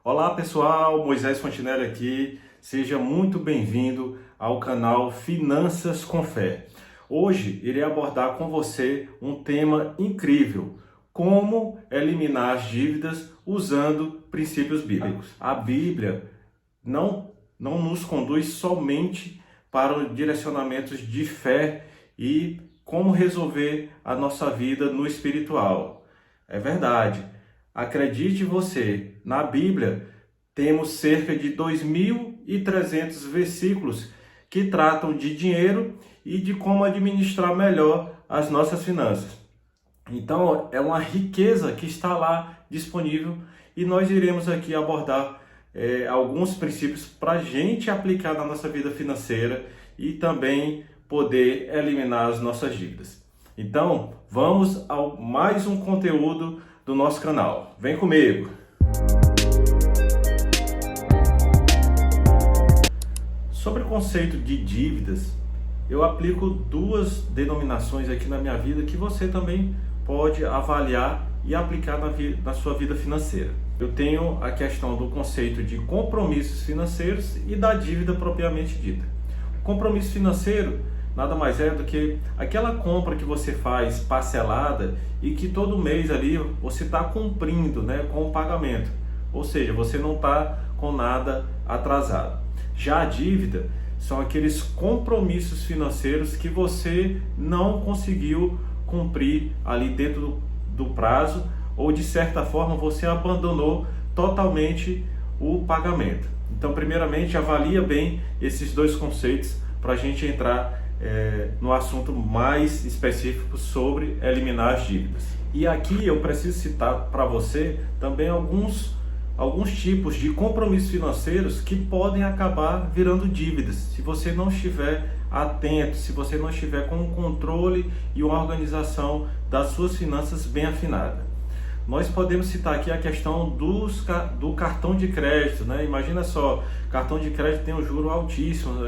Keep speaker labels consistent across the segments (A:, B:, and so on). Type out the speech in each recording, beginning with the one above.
A: Olá pessoal, Moisés Fontinelli aqui, seja muito bem-vindo ao canal Finanças com Fé. Hoje irei abordar com você um tema incrível: como eliminar as dívidas usando princípios bíblicos. A Bíblia não nos conduz somente para direcionamentos de fé e como resolver a nossa vida no espiritual. É verdade. Acredite você, na Bíblia temos cerca de 2.300 versículos que tratam de dinheiro e de como administrar melhor as nossas finanças. Então é uma riqueza que está lá disponível e nós iremos aqui abordar alguns princípios para a gente aplicar na nossa vida financeira e também poder eliminar as nossas dívidas. Então vamos a mais um conteúdo do nosso canal. Vem comigo! Sobre o conceito de dívidas, eu aplico duas denominações aqui na minha vida que você também pode avaliar e aplicar na sua vida financeira. Eu tenho a questão do conceito de compromissos financeiros e da dívida propriamente dita. O compromisso financeiro nada mais é do que aquela compra que você faz parcelada e que todo mês ali você está cumprindo, com o pagamento. Ou seja, você não está com nada atrasado. Já a dívida são aqueles compromissos financeiros que você não conseguiu cumprir ali dentro do prazo ou de certa forma você abandonou totalmente o pagamento. Então, primeiramente, avalia bem esses dois conceitos para a gente entrar no assunto mais específico sobre eliminar as dívidas. E aqui eu preciso citar para você também alguns tipos de compromissos financeiros que podem acabar virando dívidas, se você não estiver atento, se você não estiver com um controle e uma organização das suas finanças bem afinada. Nós podemos citar aqui a questão do cartão de crédito, Imagina só, cartão de crédito tem um juro altíssimo,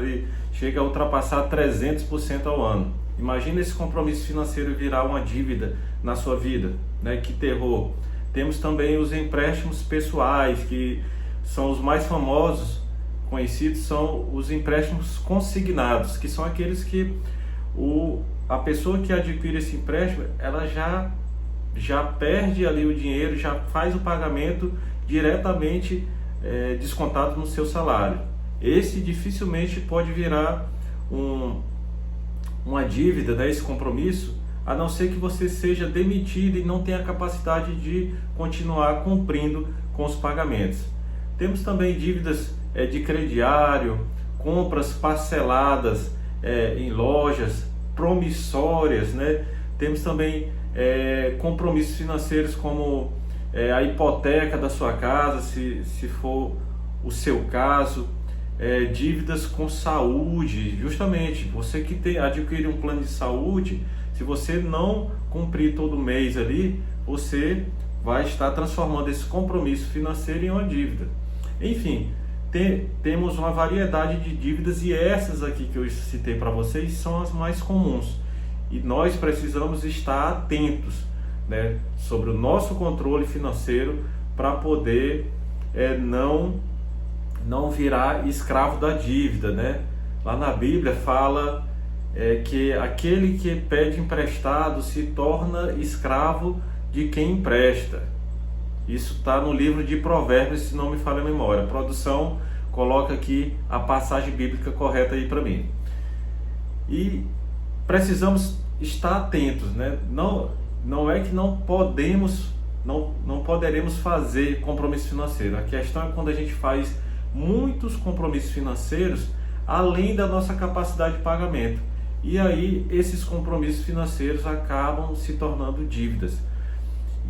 A: chega a ultrapassar 300% ao ano. Imagina esse compromisso financeiro virar uma dívida na sua vida, Que terror! Temos também os empréstimos pessoais, que são os mais famosos, conhecidos, são os empréstimos consignados, que são aqueles que a pessoa que adquire esse empréstimo, ela já perde ali o dinheiro, já faz o pagamento diretamente descontado no seu salário. Esse dificilmente pode virar uma dívida, esse compromisso, a não ser que você seja demitido e não tenha a capacidade de continuar cumprindo com os pagamentos. Temos também dívidas de crediário, compras parceladas em lojas, promissórias, Temos também compromissos financeiros como a hipoteca da sua casa, se for o seu caso, dívidas com saúde, justamente, você que adquire um plano de saúde, se você não cumprir todo mês ali, você vai estar transformando esse compromisso financeiro em uma dívida. Enfim, temos uma variedade de dívidas e essas aqui que eu citei para vocês são as mais comuns. E nós precisamos estar atentos, sobre o nosso controle financeiro para poder não virar escravo da dívida, Lá na Bíblia fala que aquele que pede emprestado se torna escravo de quem empresta. Isso está no livro de Provérbios, se não me falha a memória. A produção coloca aqui a passagem bíblica correta aí para mim. E precisamos estar atentos, Não é que não poderemos fazer compromisso financeiro. A questão é quando a gente faz muitos compromissos financeiros além da nossa capacidade de pagamento. E aí esses compromissos financeiros acabam se tornando dívidas.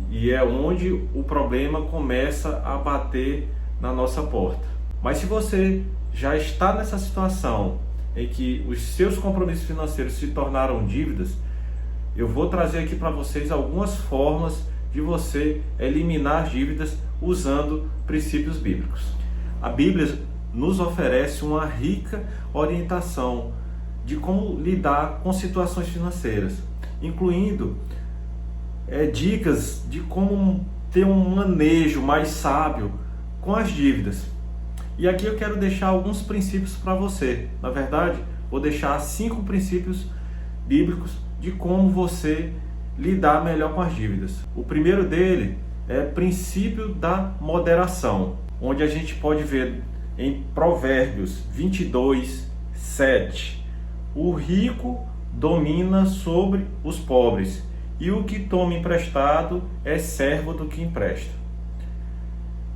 A: E é onde o problema começa a bater na nossa porta. Mas se você já está nessa situação em que os seus compromissos financeiros se tornaram dívidas, eu vou trazer aqui para vocês algumas formas de você eliminar dívidas usando princípios bíblicos. A Bíblia nos oferece uma rica orientação de como lidar com situações financeiras, incluindo dicas de como ter um manejo mais sábio com as dívidas. E aqui eu quero deixar alguns princípios para você. Na verdade, vou deixar 5 princípios bíblicos de como você lidar melhor com as dívidas. O primeiro dele é o princípio da moderação, onde a gente pode ver em Provérbios 22, 7. O rico domina sobre os pobres, e o que toma emprestado é servo do que empresta.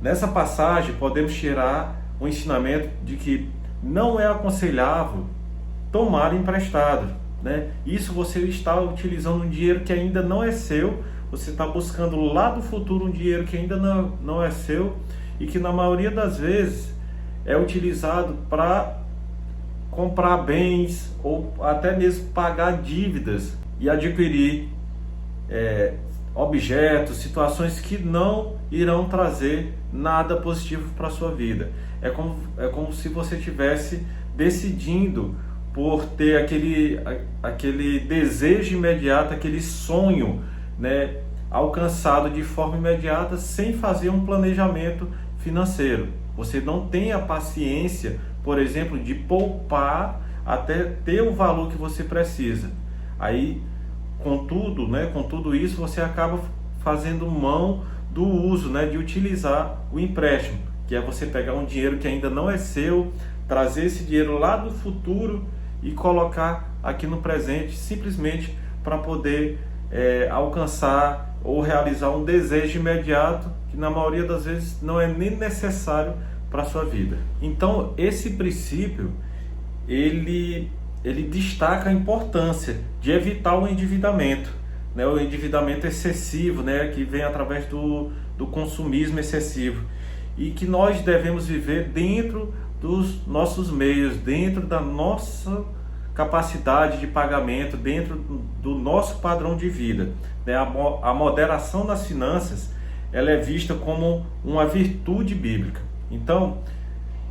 A: Nessa passagem podemos tirar o ensinamento de que não é aconselhável tomar emprestado, né? Isso você está utilizando um dinheiro que ainda não é seu, você está buscando lá do futuro um dinheiro que ainda não é seu e que na maioria das vezes é utilizado para comprar bens ou até mesmo pagar dívidas e adquirir objetos, situações que não irão trazer nada positivo para a sua vida. É como se você estivesse decidindo por ter aquele desejo imediato, aquele sonho, né, alcançado de forma imediata, sem fazer um planejamento financeiro. Você não tem a paciência, por exemplo, de poupar até ter o valor que você precisa. Aí, com tudo isso, você acaba fazendo mão do uso, né, de utilizar o empréstimo, que é você pegar um dinheiro que ainda não é seu, trazer esse dinheiro lá do futuro e colocar aqui no presente, simplesmente para poder alcançar ou realizar um desejo imediato que na maioria das vezes não é nem necessário para a sua vida. Então esse princípio ele destaca a importância de evitar o endividamento, né? O endividamento excessivo, né? Que vem através do consumismo excessivo, e que nós devemos viver dentro dos nossos meios, dentro da nossa capacidade de pagamento, dentro do nosso padrão de vida, né? A moderação nas finanças, ela é vista como uma virtude bíblica. Então,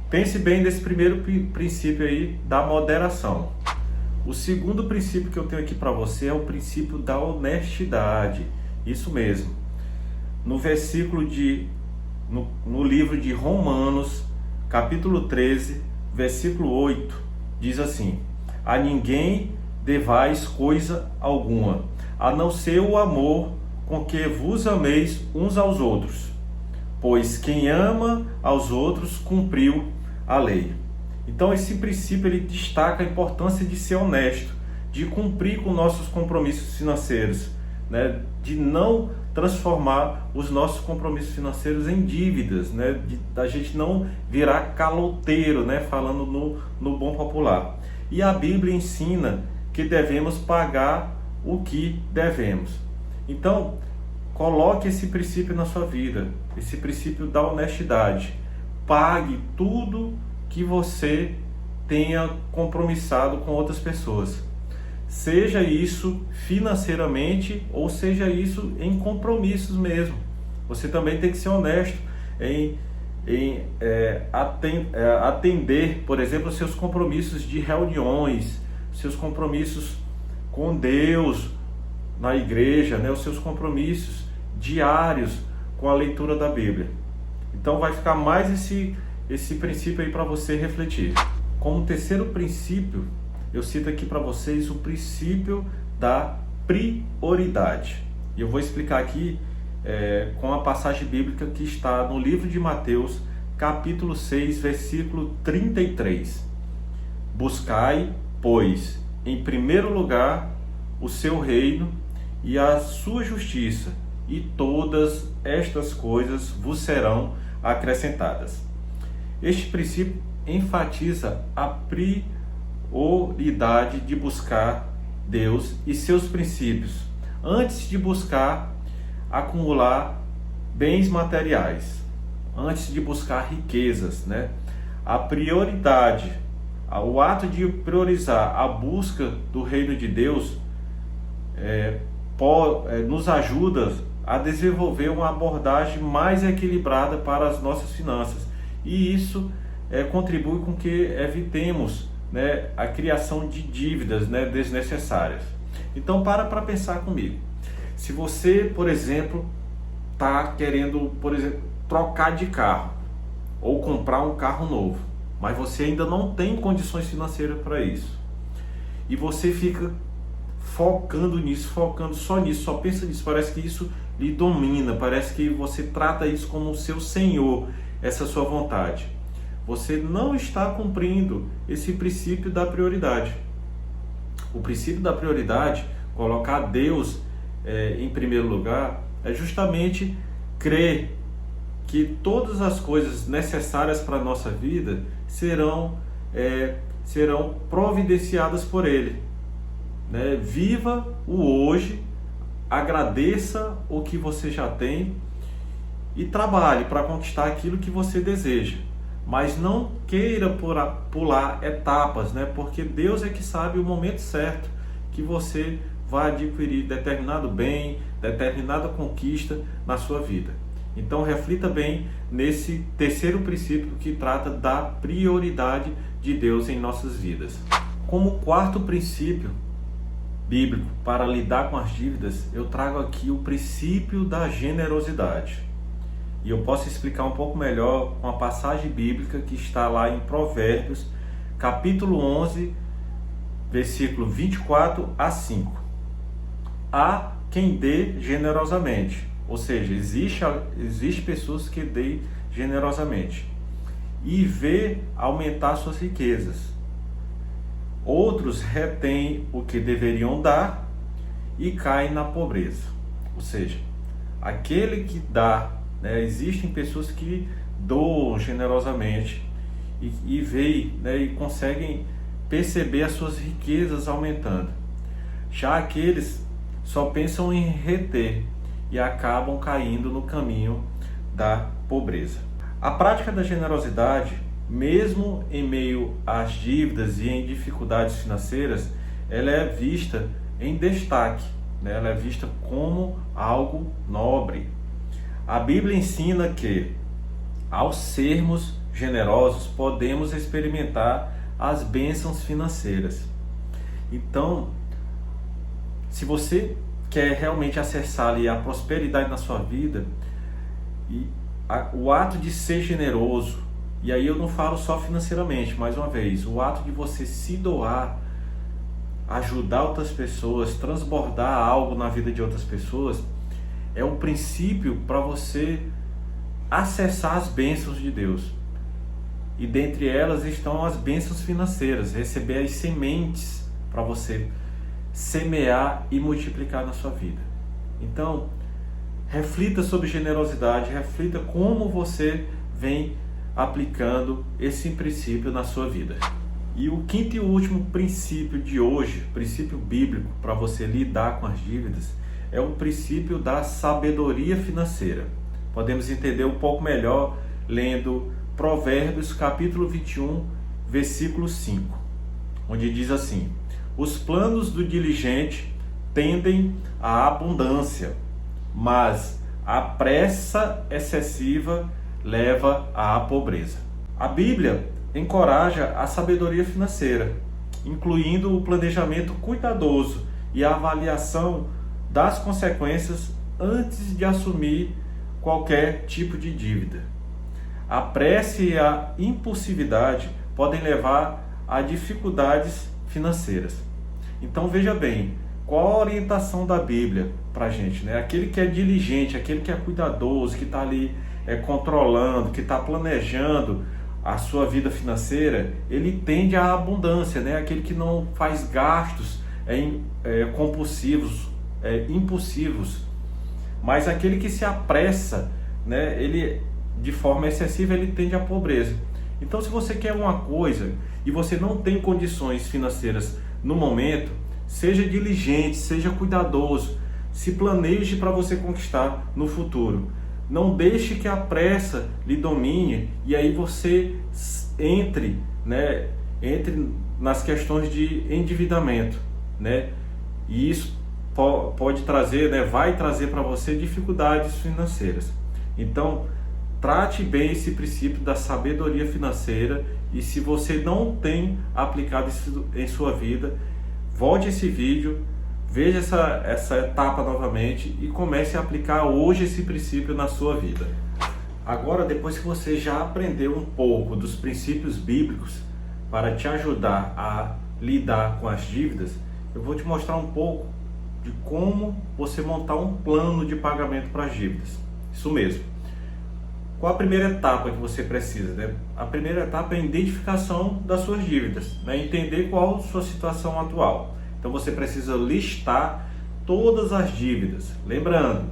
A: pense bem nesse primeiro princípio aí da moderação. O segundo princípio que eu tenho aqui para você é o princípio da honestidade. Isso mesmo. No livro de Romanos, capítulo 13, versículo 8, diz assim: a ninguém devais coisa alguma, a não ser o amor com que vos ameis uns aos outros, pois quem ama aos outros cumpriu a lei. Então esse princípio ele destaca a importância de ser honesto, de cumprir com nossos compromissos financeiros, né? De não transformar os nossos compromissos financeiros em dívidas, né? Da gente não virar caloteiro, né? Falando no bom popular. E a Bíblia ensina que devemos pagar o que devemos. Então, coloque esse princípio na sua vida, esse princípio da honestidade. Pague tudo que você tenha compromissado com outras pessoas. Seja isso financeiramente ou seja isso em compromissos mesmo. Você também tem que ser honesto em atender, por exemplo, os seus compromissos de reuniões, seus compromissos com Deus na igreja, né? Os seus compromissos diários com a leitura da Bíblia. Então vai ficar mais esse princípio aí para você refletir. Como terceiro princípio, eu cito aqui para vocês o princípio da prioridade. E eu vou explicar aqui com a passagem bíblica que está no livro de Mateus, capítulo 6, versículo 33. Buscai, pois, em primeiro lugar o seu reino e a sua justiça, e todas estas coisas vos serão acrescentadas. Este princípio enfatiza a prioridade de buscar Deus e seus princípios, antes de buscar acumular bens materiais, antes de buscar riquezas, né? A prioridade, o ato de priorizar a busca do reino de Deus nos ajuda a desenvolver uma abordagem mais equilibrada para as nossas finanças, e isso contribui com que evitemos, né, a criação de dívidas, né, desnecessárias. Então para pensar comigo. Se você, por exemplo, está querendo, trocar de carro, ou comprar um carro novo, mas você ainda não tem condições financeiras para isso. E você fica focando nisso, focando só nisso, só pensa nisso, parece que isso lhe domina, parece que você trata isso como o seu senhor, essa sua vontade. Você não está cumprindo esse princípio da prioridade. O princípio da prioridade, colocar Deus em primeiro lugar, é justamente crer que todas as coisas necessárias para a nossa vida serão providenciadas por Ele. Né? Viva o hoje, agradeça o que você já tem e trabalhe para conquistar aquilo que você deseja. Mas não queira pular etapas, né? Porque Deus é que sabe o momento certo que você vai adquirir determinado bem, determinada conquista na sua vida. Então reflita bem nesse terceiro princípio que trata da prioridade de Deus em nossas vidas. Como quarto princípio bíblico para lidar com as dívidas, eu trago aqui o princípio da generosidade. E eu posso explicar um pouco melhor com a passagem bíblica que está lá em Provérbios, capítulo 11, versículo 24 a 5. Há quem dê generosamente, ou seja, existe pessoas que dêem generosamente e vê aumentar suas riquezas. Outros retêm o que deveriam dar e caem na pobreza. Ou seja, aquele que dá, né, existem pessoas que doam generosamente e veem, né, e conseguem perceber as suas riquezas aumentando. Já aqueles só pensam em reter e acabam caindo no caminho da pobreza. A prática da generosidade, mesmo em meio às dívidas e em dificuldades financeiras, ela é vista em destaque, né? Ela é vista como algo nobre. A Bíblia ensina que, ao sermos generosos, podemos experimentar as bênçãos financeiras. Então, se você quer realmente acessar ali a prosperidade na sua vida, o ato de ser generoso, e aí eu não falo só financeiramente, mais uma vez, o ato de você se doar, ajudar outras pessoas, transbordar algo na vida de outras pessoas, é um princípio para você acessar as bênçãos de Deus. E dentre elas estão as bênçãos financeiras, receber as sementes para você semear e multiplicar na sua vida. Então, reflita sobre generosidade, reflita como você vem aplicando esse princípio na sua vida. E o quinto e último princípio de hoje, princípio bíblico para você lidar com as dívidas, é o princípio da sabedoria financeira. Podemos entender um pouco melhor lendo Provérbios capítulo 21, versículo 5, onde diz assim: os planos do diligente tendem à abundância, mas a pressa excessiva leva à pobreza. A Bíblia encoraja a sabedoria financeira, incluindo o planejamento cuidadoso e a avaliação das consequências antes de assumir qualquer tipo de dívida. A pressa e a impulsividade podem levar a dificuldades financeiras. Então veja bem, qual a orientação da Bíblia para a gente, né? Aquele que é diligente, aquele que é cuidadoso, que está ali controlando, que está planejando a sua vida financeira, ele tende à abundância, né? Aquele que não faz gastos compulsivos, impulsivos, mas aquele que se apressa, né? Ele de forma excessiva, ele tende à pobreza. Então, se você quer uma coisa e você não tem condições financeiras no momento, seja diligente, seja cuidadoso, se planeje para você conquistar no futuro. Não deixe que a pressa lhe domine e aí você entre nas questões de endividamento, né? E isso pode trazer, né, vai trazer para você dificuldades financeiras. Então, trate bem esse princípio da sabedoria financeira e se você não tem aplicado isso em sua vida, volte esse vídeo, veja essa etapa novamente e comece a aplicar hoje esse princípio na sua vida. Agora, depois que você já aprendeu um pouco dos princípios bíblicos para te ajudar a lidar com as dívidas, eu vou te mostrar um pouco de como você montar um plano de pagamento para as dívidas. Isso mesmo. Qual a primeira etapa que você precisa, né? A primeira etapa é a identificação das suas dívidas, né? Entender qual a sua situação atual. Então você precisa listar todas as dívidas. Lembrando,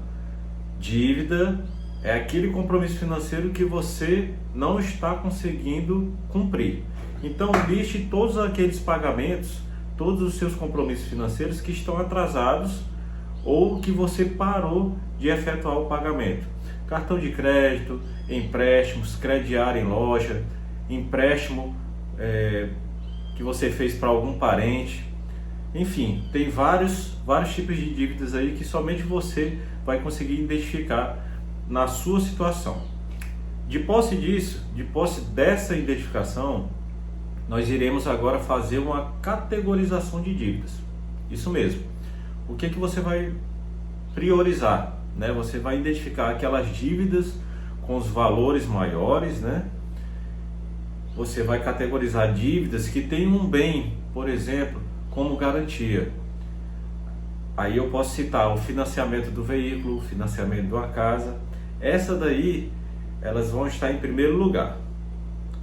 A: dívida é aquele compromisso financeiro que você não está conseguindo cumprir. Então liste todos aqueles pagamentos, todos os seus compromissos financeiros que estão atrasados ou que você parou de efetuar o pagamento. Cartão de crédito, empréstimos, crediário em loja, empréstimo que você fez para algum parente. Enfim, tem vários tipos de dívidas aí que somente você vai conseguir identificar na sua situação. De posse dessa identificação, nós iremos agora fazer uma categorização de dívidas. Isso mesmo. O que você vai priorizar, né? Você vai identificar aquelas dívidas com os valores maiores, né? Você vai categorizar dívidas que têm um bem, por exemplo, como garantia. Aí eu posso citar o financiamento do veículo, o financiamento de uma casa. Essa daí, elas vão estar em primeiro lugar.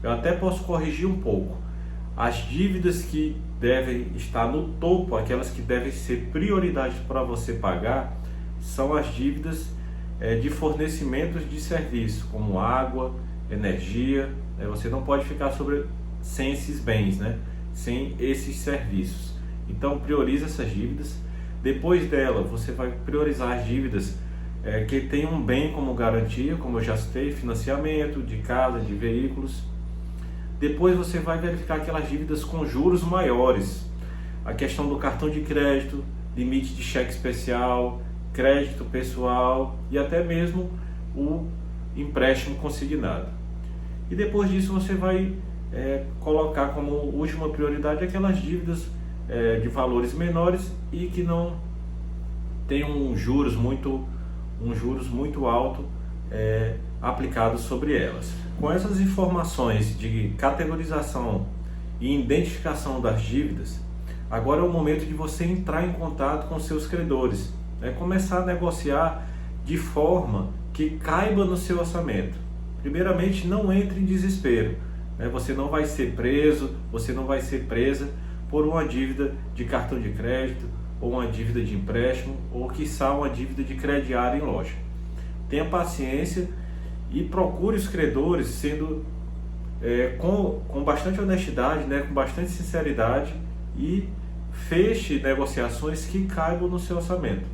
A: Eu até posso corrigir um pouco. As dívidas que devem estar no topo, aquelas que devem ser prioridade para você pagar, são as dívidas de fornecimentos de serviço, como água, energia. Você não pode ficar sem esses bens, né? Sem esses serviços. Então prioriza essas dívidas. Depois dela, você vai priorizar as dívidas que tem um bem como garantia, como eu já citei, financiamento de casa, de veículos. Depois você vai verificar aquelas dívidas com juros maiores. A questão do cartão de crédito, limite de cheque especial, crédito pessoal e até mesmo o empréstimo consignado. E depois disso você vai colocar como última prioridade aquelas dívidas de valores menores e que não tem um juros muito alto aplicado sobre elas. Com essas informações de categorização e identificação das dívidas, agora é o momento de você entrar em contato com seus credores, começar a negociar de forma que caiba no seu orçamento. Primeiramente, não entre em desespero, você não vai ser preso, você não vai ser presa por uma dívida de cartão de crédito, ou uma dívida de empréstimo, ou quiçá uma dívida de crediário em loja. Tenha paciência e procure os credores sendo com bastante honestidade, com bastante sinceridade, e feche negociações que caibam no seu orçamento.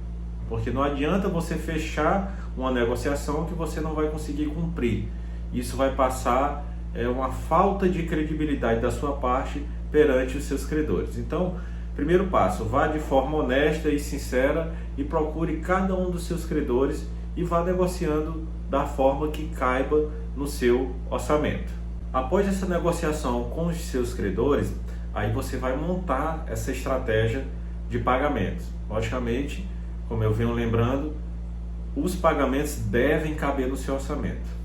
A: Porque não adianta você fechar uma negociação que você não vai conseguir cumprir. Isso vai passar uma falta de credibilidade da sua parte perante os seus credores. Então, primeiro passo, vá de forma honesta e sincera e procure cada um dos seus credores e vá negociando da forma que caiba no seu orçamento. Após essa negociação com os seus credores, aí você vai montar essa estratégia de pagamentos. Logicamente, como eu venho lembrando, os pagamentos devem caber no seu orçamento.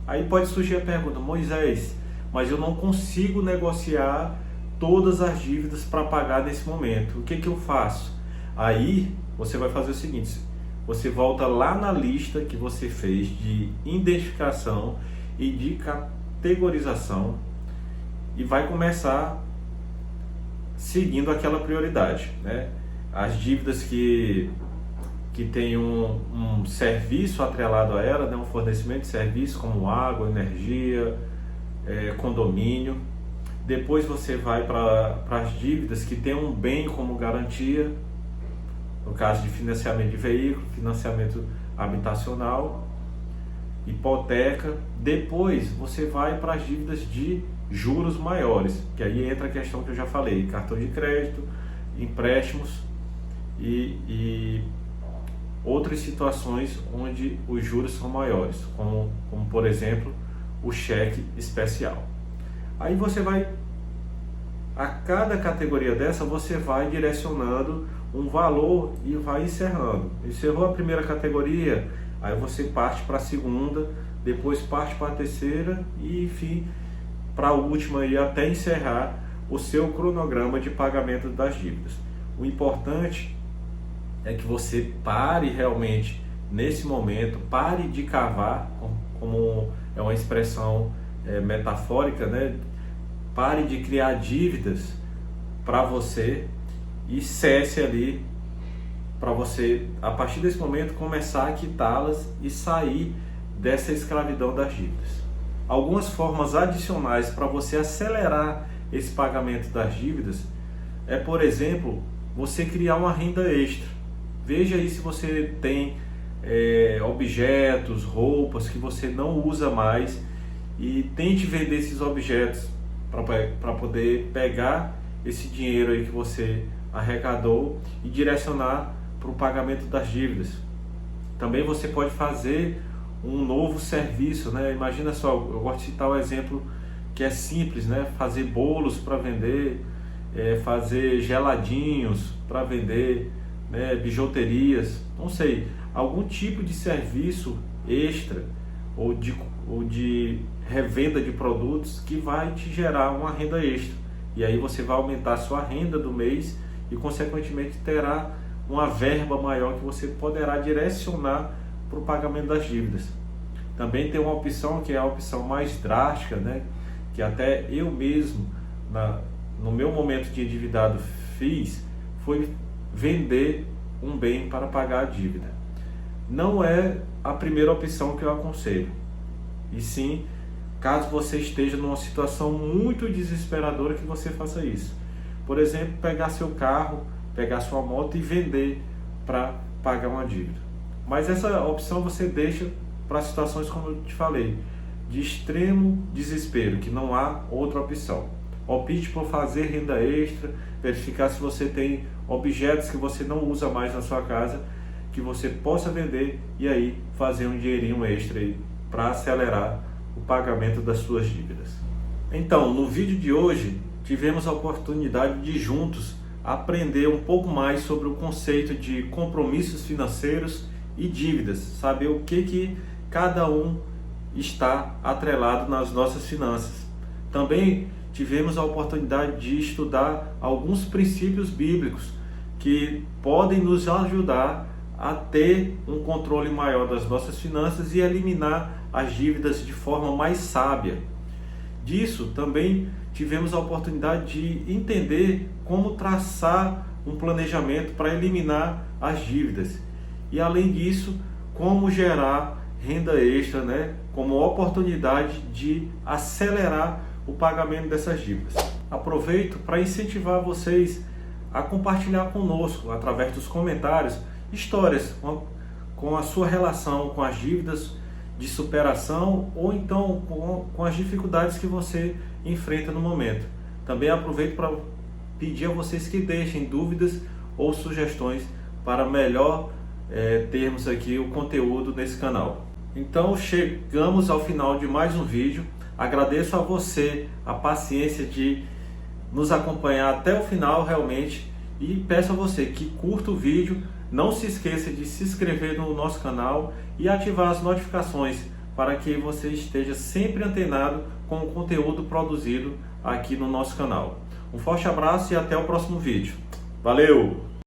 A: Aí pode surgir a pergunta: Moisés, mas eu não consigo negociar todas as dívidas para pagar nesse momento, o que eu faço? Aí você vai fazer o seguinte: você volta lá na lista que você fez de identificação e de categorização e vai começar seguindo aquela prioridade, As dívidas que tem um serviço atrelado a ela, um fornecimento de serviço como água, energia, condomínio. Depois você vai para as dívidas que tem um bem como garantia, no caso de financiamento de veículo, financiamento habitacional, hipoteca. Depois você vai para as dívidas de juros maiores, que aí entra a questão que eu já falei: cartão de crédito, empréstimos e outras situações onde os juros são maiores, como por exemplo o cheque especial. Aí você vai, a cada categoria dessa, você vai direcionando um valor e vai encerrando. Encerrou a primeira categoria, aí você parte para a segunda, depois parte para a terceira e, enfim, para a última e até encerrar o seu cronograma de pagamento das dívidas. O importante é que você pare realmente nesse momento, pare de cavar, como é uma expressão metafórica, né? Pare de criar dívidas para você e cesse ali para você, a partir desse momento, começar a quitá-las e sair dessa escravidão das dívidas. Algumas formas adicionais para você acelerar esse pagamento das dívidas é, por exemplo, você criar uma renda extra. Veja aí se você tem objetos, roupas que você não usa mais e tente vender esses objetos para poder pegar esse dinheiro aí que você arrecadou e direcionar para o pagamento das dívidas. Também você pode fazer um novo serviço, né? Imagina só, eu gosto de citar o exemplo que é simples, né? Fazer bolos para vender, fazer geladinhos para vender, né? Bijuterias, não sei, algum tipo de serviço extra ou de revenda de produtos que vai te gerar uma renda extra. E aí você vai aumentar a sua renda do mês e consequentemente terá uma verba maior que você poderá direcionar para o pagamento das dívidas. Também tem uma opção que é a opção mais drástica, né? Que até eu mesmo, no meu momento de endividado, fiz, foi vender um bem para pagar a dívida. Não é a primeira opção que eu aconselho, e sim, caso você esteja numa situação muito desesperadora, que você faça isso. Por exemplo, pegar seu carro, pegar sua moto e vender para pagar uma dívida. Mas essa opção você deixa para situações, como eu te falei, de extremo desespero, que não há outra opção. Opte por fazer renda extra, verificar se você tem objetos que você não usa mais na sua casa, que você possa vender e aí fazer um dinheirinho extra para acelerar o pagamento das suas dívidas. Então, no vídeo de hoje, tivemos a oportunidade de juntos aprender um pouco mais sobre o conceito de compromissos financeiros e dívidas, saber o que cada um está atrelado nas nossas finanças. Também tivemos a oportunidade de estudar alguns princípios bíblicos que podem nos ajudar a ter um controle maior das nossas finanças e eliminar as dívidas de forma mais sábia. Disso também tivemos a oportunidade de entender como traçar um planejamento para eliminar as dívidas e, além disso, como gerar renda extra, né, como oportunidade de acelerar o pagamento dessas dívidas. Aproveito para incentivar vocês a compartilhar conosco, através dos comentários, histórias com a sua relação com as dívidas, de superação ou então com as dificuldades que você enfrenta no momento. Também aproveito para pedir a vocês que deixem dúvidas ou sugestões para melhor termos aqui o conteúdo nesse canal. Então chegamos ao final de mais um vídeo. Agradeço a você a paciência de nos acompanhar até o final realmente e peço a você que curta o vídeo. Não se esqueça de se inscrever no nosso canal e ativar as notificações para que você esteja sempre antenado com o conteúdo produzido aqui no nosso canal. Um forte abraço e até o próximo vídeo. Valeu!